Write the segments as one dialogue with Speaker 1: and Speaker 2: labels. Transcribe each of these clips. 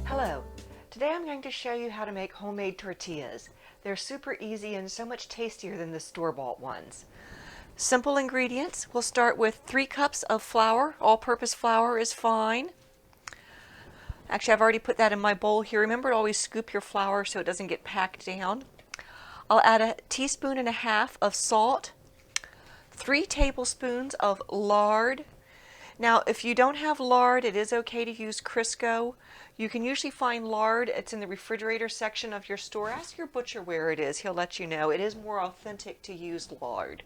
Speaker 1: Hello, today I'm going to show you how to make homemade tortillas. They're super easy and so much tastier than the store-bought ones. Simple ingredients. We'll start with 3 cups of flour. All-purpose flour is fine. Actually, I've already put that in my bowl here. Remember to always scoop your flour so it doesn't get packed down. I'll add a teaspoon and a half of salt, 3 tablespoons of lard. Now, if you don't have lard, it is okay to use Crisco. You can usually find lard. It's in the refrigerator section of your store. Ask your butcher where it is. He'll let you know. It is more authentic to use lard.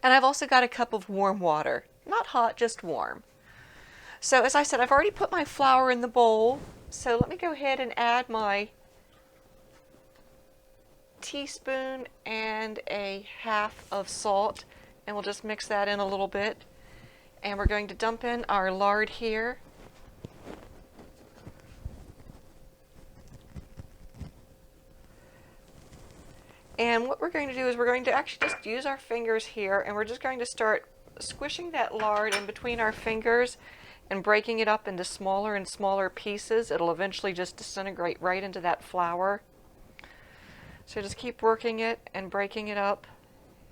Speaker 1: And I've also got a cup of warm water. Not hot, just warm. So as I said, I've already put my flour in the bowl. So let me go ahead and add my teaspoon and a half of salt. And we'll just mix that in a little bit. And we're going to dump in our lard here. And what we're going to do is we're going to actually just use our fingers here, and we're just going to start squishing that lard in between our fingers and breaking it up into smaller and smaller pieces. It'll eventually just disintegrate right into that flour. So just keep working it and breaking it up.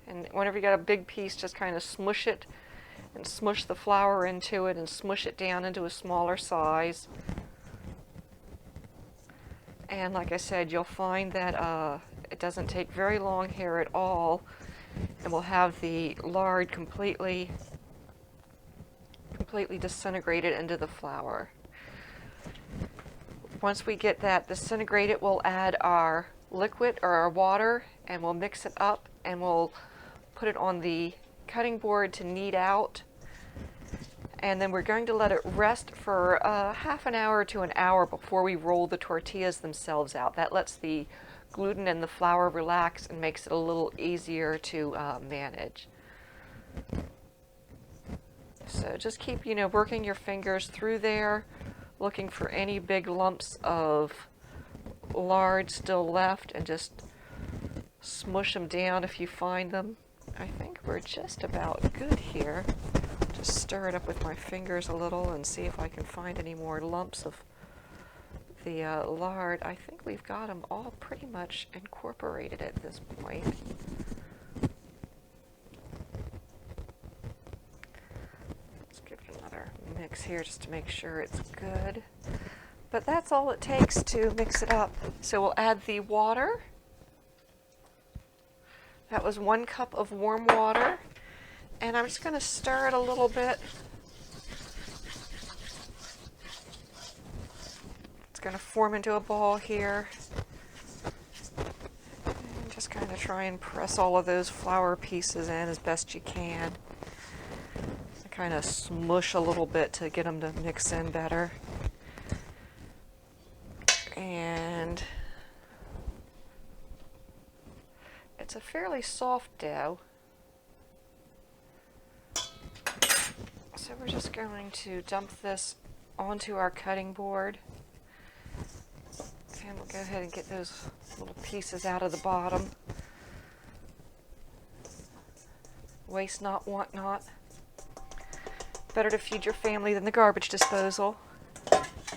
Speaker 1: And whenever you got a big piece, just kind of smush it and smush the flour into it and smush it down into a smaller size. And like I said, you'll find that it doesn't take very long here at all, and we'll have the lard completely disintegrated into the flour. Once we get that disintegrated, we'll add our liquid or our water, and we'll mix it up, and we'll put it on the cutting board to knead out. And then we're going to let it rest for half an hour to an hour before we roll the tortillas themselves out. That lets the gluten in the flour relax and makes it a little easier to manage. So just keep, working your fingers through there, looking for any big lumps of lard still left, and just smush them down if you find them. I think we're just about good here. Just stir it up with my fingers a little and see if I can find any more lumps of the lard. I think we've got them all pretty much incorporated at this point. Let's give it another mix here just to make sure it's good. But that's all it takes to mix it up. So we'll add the water. That was 1 cup of warm water. And I'm just going to stir it a little bit. It's going to form into a ball here. And just kind of try and press all of those flour pieces in as best you can. Kind of smush a little bit to get them to mix in better. And it's a fairly soft dough. So we're just going to dump this onto our cutting board. And we'll go ahead and get those little pieces out of the bottom. Waste not, want not. Better to feed your family than the garbage disposal.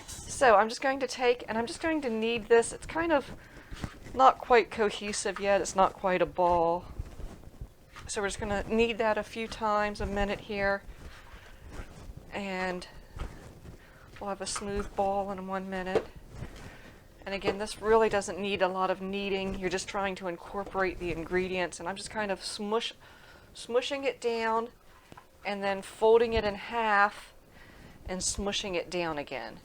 Speaker 1: So I'm just going to take, and I'm just going to knead this. It's kind of not quite cohesive yet. It's not quite a ball. So we're just going to knead that a few times, a minute here. And we'll have a smooth ball in 1 minute. And again, this really doesn't need a lot of kneading. You're just trying to incorporate the ingredients. And I'm just kind of smushing it down and then folding it in half and smushing it down again.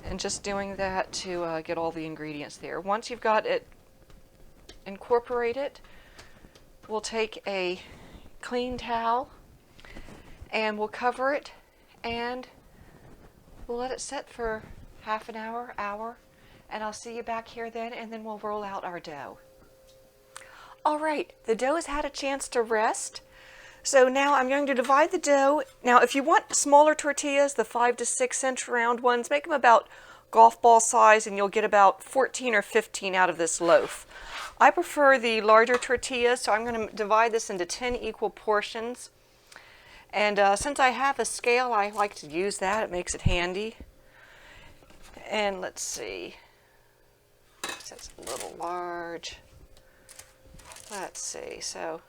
Speaker 1: And just doing that to get all the ingredients there. Once you've got it incorporated, we'll take a clean towel and we'll cover it, and we'll let it set for half an hour, and I'll see you back here then, and then we'll roll out our dough. All right, the dough has had a chance to rest. So now I'm going to divide the dough. Now, if you want smaller tortillas, the 5 to 6 inch round ones, make them about golf ball size, and you'll get about 14 or 15 out of this loaf. I prefer the larger tortillas, so I'm going to divide this into 10 equal portions. And since I have a scale, I like to use that. It makes it handy. And let's see. That's a little large. Let's see. So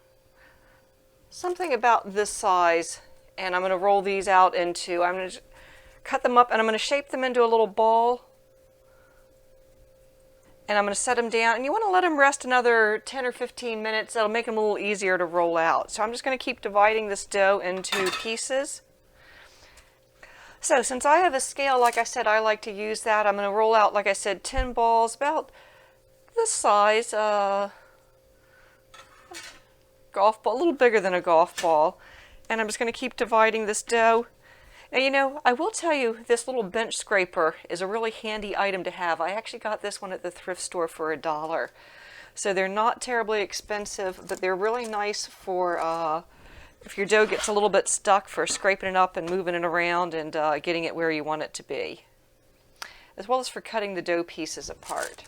Speaker 1: something about this size. And I'm going to roll these out into, I'm going to cut them up and I'm going to shape them into a little ball. And I'm going to set them down, and you want to let them rest another 10 or 15 minutes. That'll make them a little easier to roll out. So I'm just going to keep dividing this dough into pieces. So since I have a scale, like I said, I like to use that. I'm going to roll out, like I said, 10 balls, about this size, golf ball, a little bigger than a golf ball. And I'm just going to keep dividing this dough. Now, you know, I will tell you, this little bench scraper is a really handy item to have. I actually got this one at the thrift store for $1. So they're not terribly expensive, but they're really nice for if your dough gets a little bit stuck, for scraping it up and moving it around and getting it where you want it to be, as well as for cutting the dough pieces apart.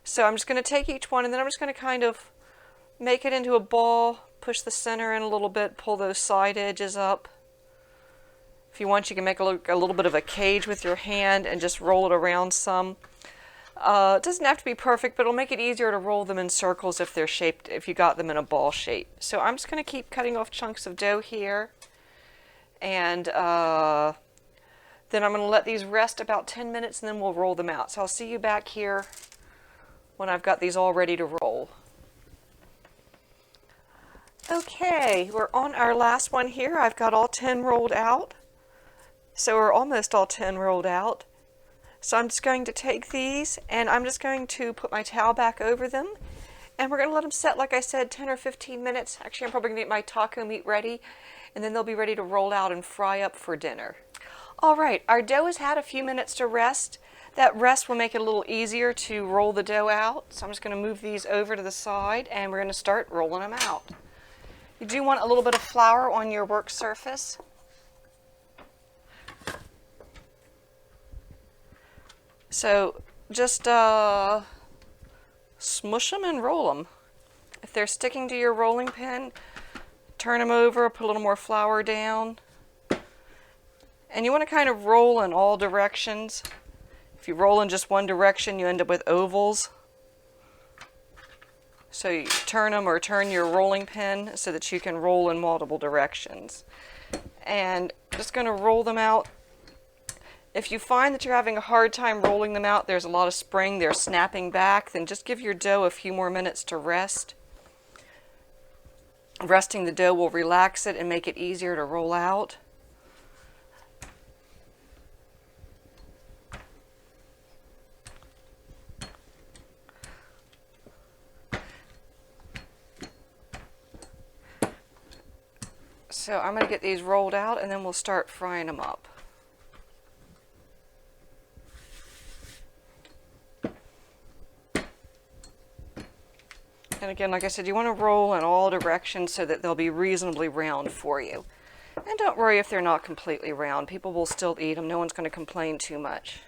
Speaker 1: So I'm just going to take each one, and then I'm just going to kind of make it into a ball, push the center in a little bit, pull those side edges up. If you want, you can make a little bit of a cage with your hand and just roll it around some. It doesn't have to be perfect, but it'll make it easier to roll them in circles if they're shaped, if you got them in a ball shape. So I'm just going to keep cutting off chunks of dough here. And then I'm going to let these rest about 10 minutes, and then we'll roll them out. So I'll see you back here when I've got these all ready to roll. Okay, we're on our last one here. I've got all 10 rolled out. So we're almost all 10 rolled out. So I'm just going to take these, and I'm just going to put my towel back over them. And we're going to let them set, like I said, 10 or 15 minutes. Actually, I'm probably going to get my taco meat ready, and then they'll be ready to roll out and fry up for dinner. All right, our dough has had a few minutes to rest. That rest will make it a little easier to roll the dough out. So I'm just going to move these over to the side, and we're going to start rolling them out. You do want a little bit of flour on your work surface. So just smush them and roll them. If they're sticking to your rolling pin, turn them over, put a little more flour down. And you want to kind of roll in all directions. If you roll in just one direction, you end up with ovals. So you turn them, or turn your rolling pin so that you can roll in multiple directions. And just going to roll them out. If you find that you're having a hard time rolling them out, there's a lot of spring, they're snapping back, then just give your dough a few more minutes to rest. Resting the dough will relax it and make it easier to roll out. So I'm going to get these rolled out, and then we'll start frying them up. And again, like I said, you want to roll in all directions so that they'll be reasonably round for you. And don't worry if they're not completely round. People will still eat them. No one's going to complain too much.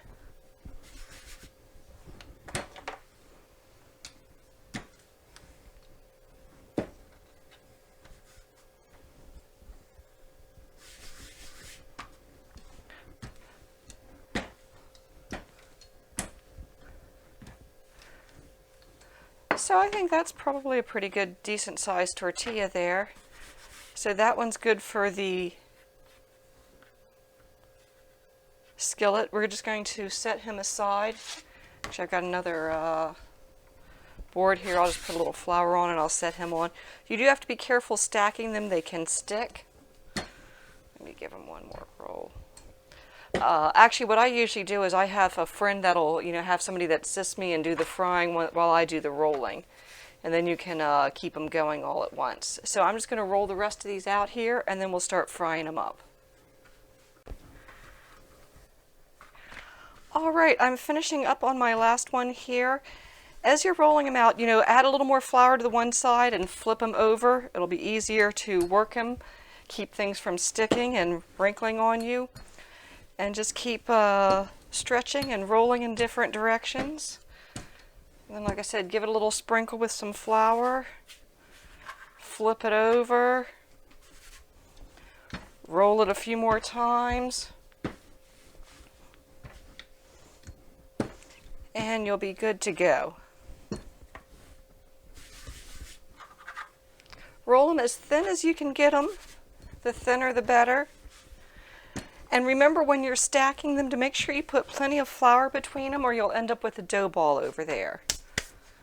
Speaker 1: So I think that's probably a pretty good, decent sized tortilla there. So that one's good for the skillet. We're just going to set him aside. Actually, I've got another board here. I'll just put a little flour on and I'll set him on. You do have to be careful stacking them. They can stick. Let me give him one more roll. Actually, what I usually do is I have a friend that'll, have somebody that assists me and do the frying while I do the rolling. And then you can keep them going all at once. So I'm just going to roll the rest of these out here, and then we'll start frying them up. All right, I'm finishing up on my last one here. As you're rolling them out, add a little more flour to the one side and flip them over. It'll be easier to work them, keep things from sticking and wrinkling on you. And just keep stretching and rolling in different directions.
Speaker 2: And then, like I said, give it a little sprinkle with some flour. Flip it over. Roll it a few more times. And you'll be good to go. Roll them as thin as you can get them. The thinner the better. And remember when you're stacking them to make sure you put plenty of flour between them or you'll end up with a dough ball over there.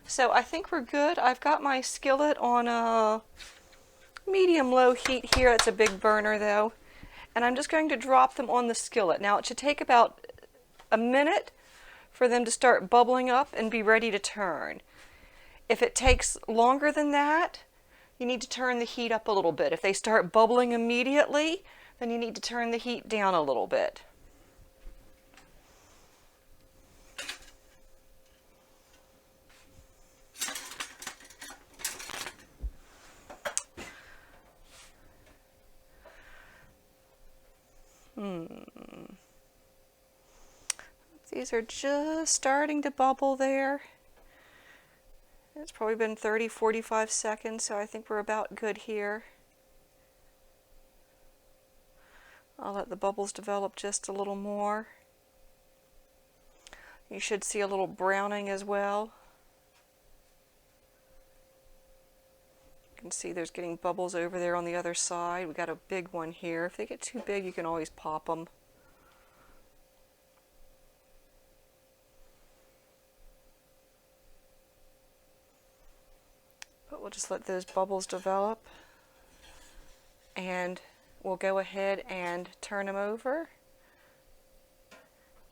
Speaker 2: So I think we're good. I've got my skillet on a medium-low heat here. It's a big burner though. And I'm just going to drop them on the skillet. Now it should take about a minute for them to start bubbling up and be ready to turn. If it takes longer than that, you need to turn the heat up a little bit. If they start bubbling immediately, then you need to turn the heat down a little bit. These are just starting to bubble there. It's probably been 30-45 seconds, so I think we're about good here. I'll let the bubbles develop just a little more. You should see a little browning as well. You can see there's getting bubbles over there on the other side. We got a big one here. If they get too big, you can always pop them. But we'll just let those bubbles develop. And we'll go ahead and turn them over.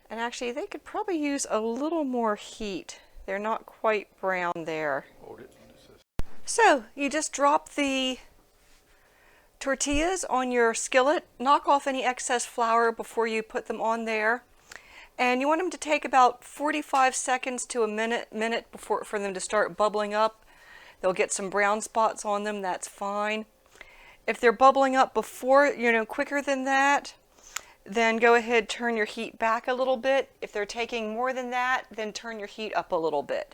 Speaker 2: And actually, they could probably use a little more heat. They're not quite brown there. So you just drop the tortillas on your skillet. Knock off any excess flour before you put them on there. And you want them to take about 45 seconds to a minute for them to start bubbling up. They'll get some brown spots on them. That's fine. If they're bubbling up before, quicker than that, then go ahead, turn your heat back a little bit. If they're taking more than that, then turn your heat up a little bit.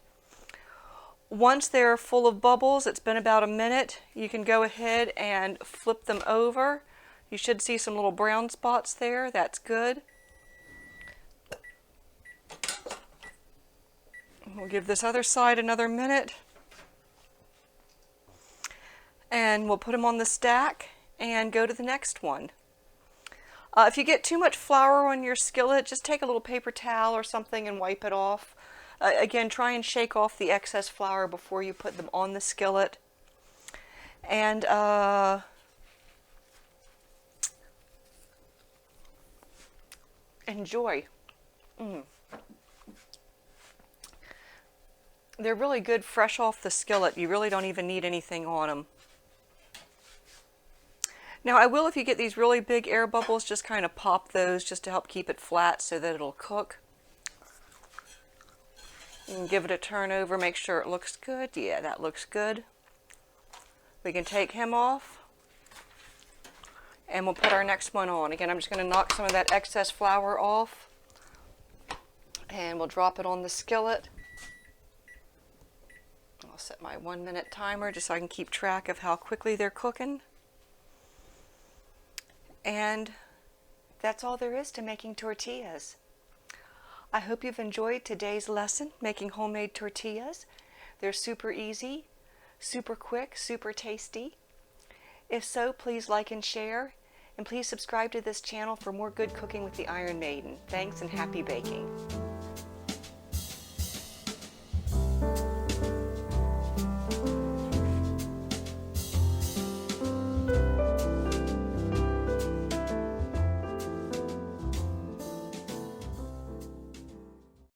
Speaker 2: Once they're full of bubbles, it's been about a minute, you can go ahead and flip them over. You should see some little brown spots there. That's good. We'll give this other side another minute. And we'll put them on the stack and go to the next one. If you get too much flour on your skillet, just take a little paper towel or something and wipe it off. Again, try and shake off the excess flour before you put them on the skillet. And enjoy. They're really good fresh off the skillet. You really don't even need anything on them. Now I will, if you get these really big air bubbles, just kind of pop those just to help keep it flat so that it'll cook. You can give it a turn over, make sure it looks good. Yeah, that looks good. We can take him off and we'll put our next one on. Again, I'm just going to knock some of that excess flour off and we'll drop it on the skillet. I'll set my 1 minute timer just so I can keep track of how quickly they're cooking. And that's all there is to making tortillas. I hope you've enjoyed today's lesson, making homemade tortillas. They're super easy, super quick, super tasty. If so, please like and share, and please subscribe to this channel for more good cooking with the Iron Maiden. Thanks and happy baking.